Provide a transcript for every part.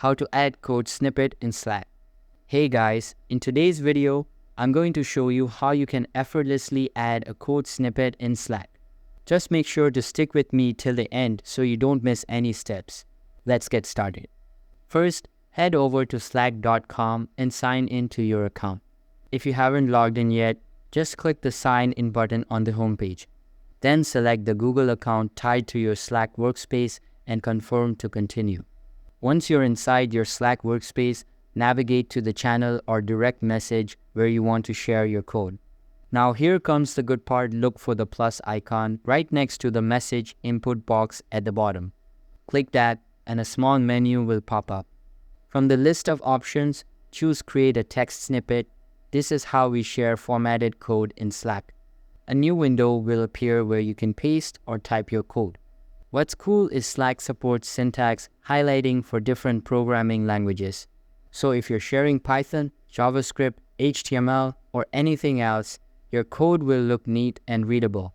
how to add code snippet in Slack. Hey guys, in today's video, I'm going to show you how you can effortlessly add a code snippet in Slack. Just make sure to stick with me till the end so you don't miss any steps. Let's get started. First, head over to slack.com and sign in to your account. If you haven't logged in yet, just click the sign in button on the homepage. Then select the Google account tied to your Slack workspace and confirm to continue. Once you're inside your Slack workspace, navigate to the channel or direct message where you want to share your code. Now here comes the good part. Look for the plus icon right next to the message input box at the bottom. Click that and a small menu will pop up. From the list of options, choose Create a Text Snippet. This is how we share formatted code in Slack. A new window will appear where you can paste or type your code. What's cool is Slack supports syntax highlighting for different programming languages. So if you're sharing Python, JavaScript, HTML, or anything else, your code will look neat and readable.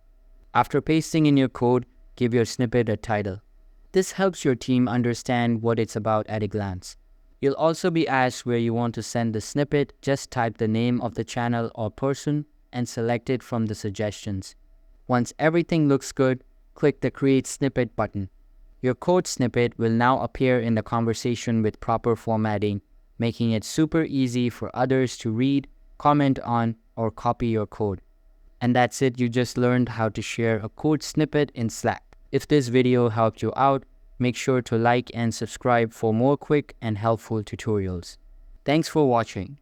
After pasting in your code, give your snippet a title. This helps your team understand what it's about at a glance. You'll also be asked where you want to send the snippet. Just type the name of the channel or person and select it from the suggestions. Once everything looks good, click the Create Snippet button. Your code snippet will now appear in the conversation with proper formatting, making it super easy for others to read, comment on, or copy your code. And that's it, you just learned how to share a code snippet in Slack. If this video helped you out, make sure to like and subscribe for more quick and helpful tutorials. Thanks for watching.